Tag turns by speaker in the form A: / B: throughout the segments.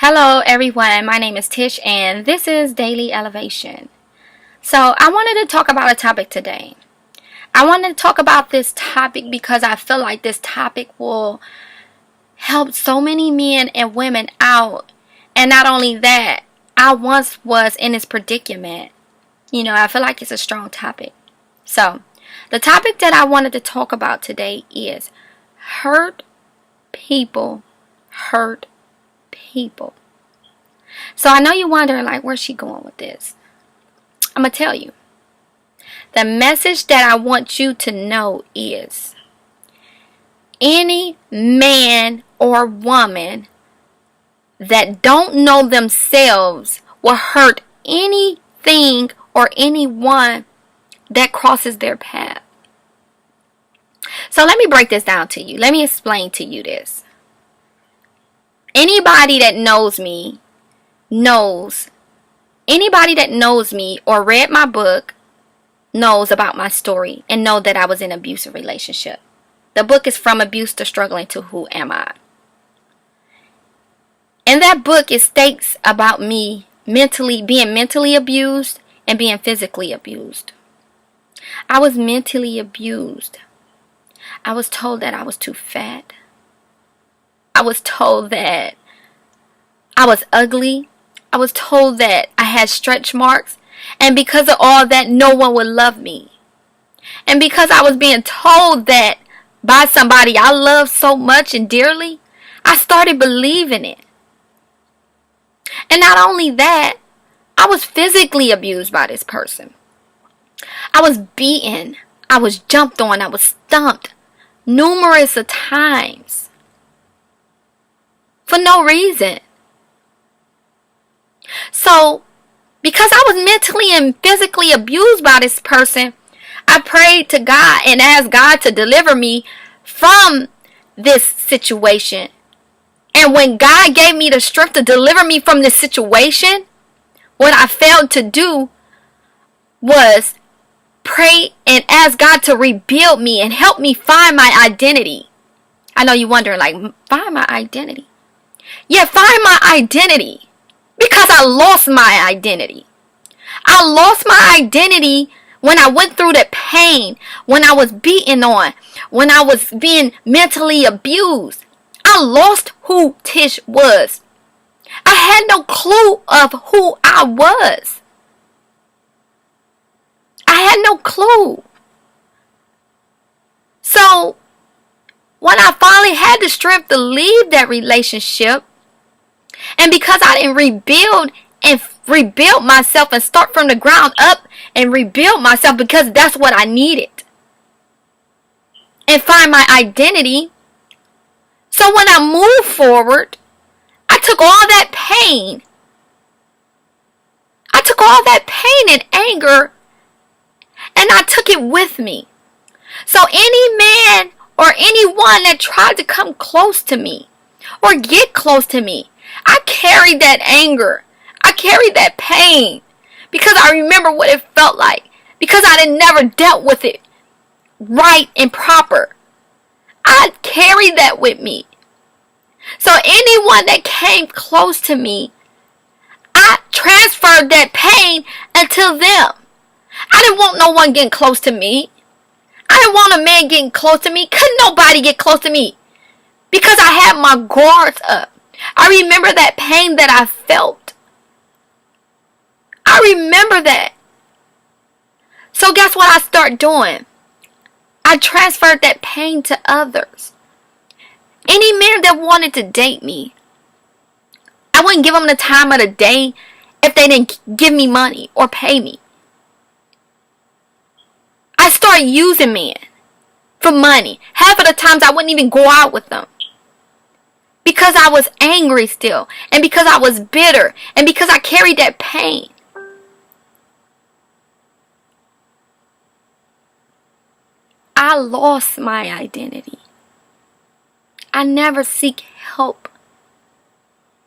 A: Hello everyone, my name is Tish and this is Daily Elevation. So I wanted to talk about a topic today. I wanted to talk about this topic because I feel like this topic will help so many men and women out. And not only that, I once was in this predicament. I feel like it's a strong topic. So the topic that I wanted to talk about today is hurt people hurt people. So I know you're wondering, where's she going with this? I'm going to tell you. The message that I want you to know is any man or woman that don't know themselves will hurt anything or anyone that crosses their path. So let me break this down to you. Let me explain to you this. Anybody that knows me or read my book knows about my story and know that I was in an abusive relationship. The book is From Abuse to Struggling to Who Am I? In that book, it states about me being mentally abused and being physically abused. I was mentally abused. I was told that I was too fat. I was told that I was ugly. I was told that I had stretch marks. And because of all that, no one would love me. And because I was being told that by somebody I love so much and dearly, I started believing it. And not only that, I was physically abused by this person. I was beaten. I was jumped on. I was stumped numerous of times. For no reason. So, because I was mentally and physically abused by this person, I prayed to God and asked God to deliver me from this situation. And when God gave me the strength to deliver me from this situation, what I failed to do was pray and ask God to rebuild me and help me find my identity. I know you're wondering, find my identity? Yeah, find my identity. Because I lost my identity. I lost my identity when I went through that pain, when I was beaten on, when I was being mentally abused. I lost who Tish was. I had no clue of who I was. I had no clue. So, when I finally had the strength to leave that relationship, and because I didn't rebuild myself and start from the ground up and rebuild myself because that's what I needed. And find my identity. So when I moved forward, I took all that pain. I took all that pain and anger and I took it with me. So any man or anyone that tried to come close to me or get close to me, I carried that anger. I carried that pain because I remember what it felt like. Because I had never dealt with it right and proper. I carried that with me. So anyone that came close to me, I transferred that pain unto them. I didn't want no one getting close to me. I didn't want a man getting close to me. Couldn't nobody get close to me because I had my guards up. I remember that pain that I felt. I remember that. So guess what I start doing? I transferred that pain to others. Any man that wanted to date me, I wouldn't give them the time of the day if they didn't give me money or pay me. I started using men for money. Half of the times I wouldn't even go out with them. Because I was angry still. And because I was bitter. And because I carried that pain. I lost my identity. I never seek help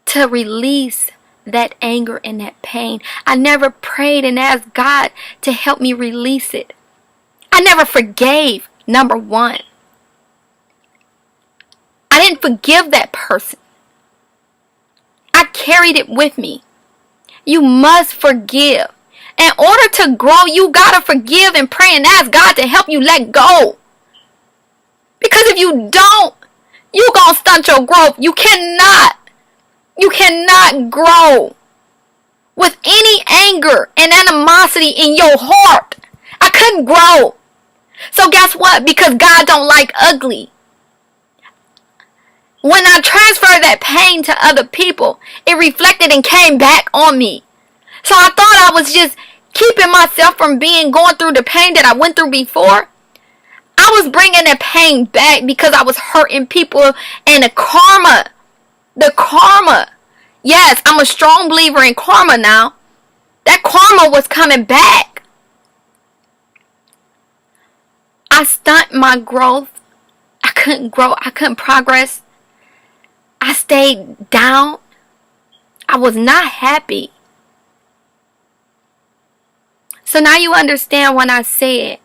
A: to release that anger and that pain. I never prayed and asked God to help me release it. I never forgave, number one. I didn't forgive that person. I carried it with me. You must forgive. In order to grow, you gotta forgive and pray and ask God to help you let go. Because if you don't, you gonna stunt your growth. You cannot grow with any anger and animosity in your heart. I couldn't grow. So guess what? Because God don't like ugly. When I transferred that pain to other people, it reflected and came back on me. So I thought I was just keeping myself from going through the pain that I went through before. I was bringing that pain back because I was hurting people, and the karma. Yes, I'm a strong believer in karma now. That karma was coming back. I stunt my growth. I couldn't grow. I couldn't progress. I stayed down. I was not happy. So now you understand when I said,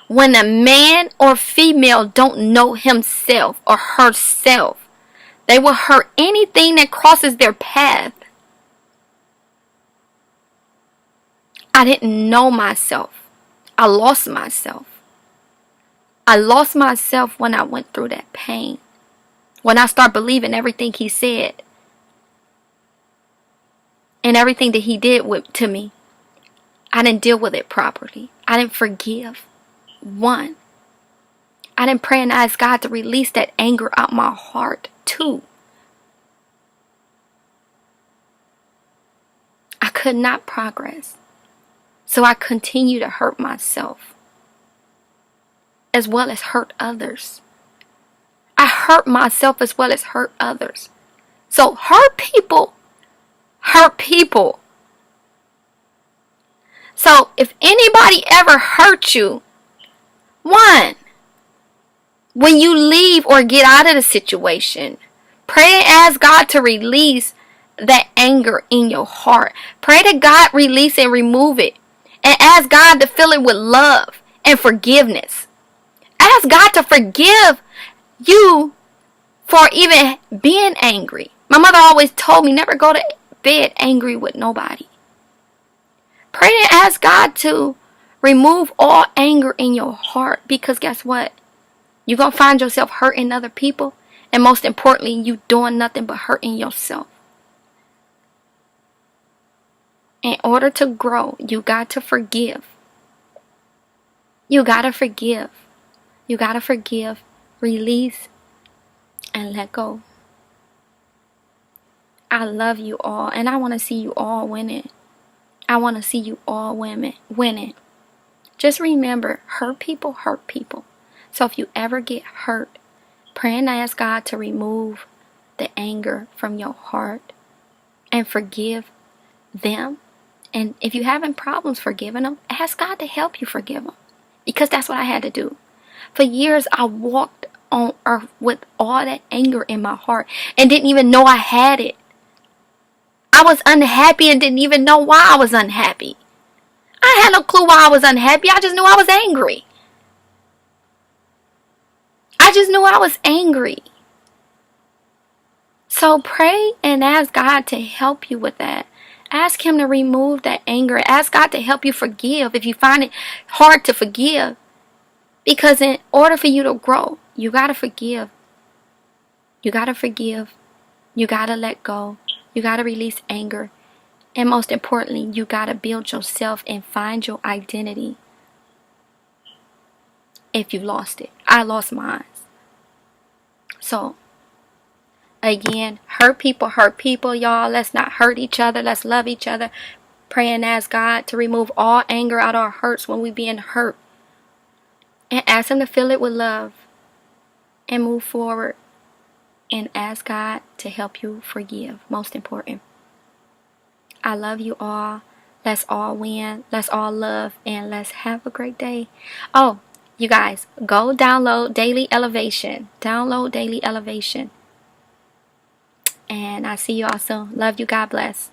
A: when a man or female don't know himself or herself, they will hurt anything that crosses their path. I didn't know myself. I lost myself. I lost myself when I went through that pain. When I started believing everything he said and everything that he did to me, I didn't deal with it properly. I didn't forgive. One, I didn't pray and ask God to release that anger out my heart. Two, I could not progress. So I continued to hurt myself as well as hurt others. I hurt myself as well as hurt others. So hurt people. So if anybody ever hurt you, one, when you leave or get out of the situation, pray and ask God to release that anger in your heart. Pray that God release and remove it. And ask God to fill it with love and forgiveness. Ask God to forgive you for even being angry. My mother always told me never go to bed angry with nobody. Pray and ask God to remove all anger in your heart, because guess what? You're going to find yourself hurting other people, and most importantly, you doing nothing but hurting yourself. In order to grow, you got to forgive. You got to forgive. You got to forgive, release, and let go. I love you all, and I want to see you all winning. I want to see you all winning. Just remember, hurt people hurt people. So if you ever get hurt, pray and ask God to remove the anger from your heart and forgive them. And if you're having problems forgiving them, ask God to help you forgive them. Because that's what I had to do. For years, I walked on earth with all that anger in my heart and didn't even know I had it. I was unhappy and didn't even know why I was unhappy. I had no clue why I was unhappy. I just knew I was angry. I just knew I was angry. So pray and ask God to help you with that. Ask Him to remove that anger. Ask God to help you forgive if you find it hard to forgive. Because in order for you to grow, you got to forgive. You got to forgive. You got to let go. You got to release anger. And most importantly, you got to build yourself and find your identity. If you lost it. I lost mine. So, again, hurt people, y'all. Let's not hurt each other. Let's love each other. Pray and ask God to remove all anger out of our hearts when we're being hurt. And ask Him to fill it with love. And move forward. And ask God to help you forgive. Most important. I love you all. Let's all win. Let's all love. And let's have a great day. Oh, you guys, go download Daily Elevation. Download Daily Elevation. And I'll see you all soon. Love you. God bless.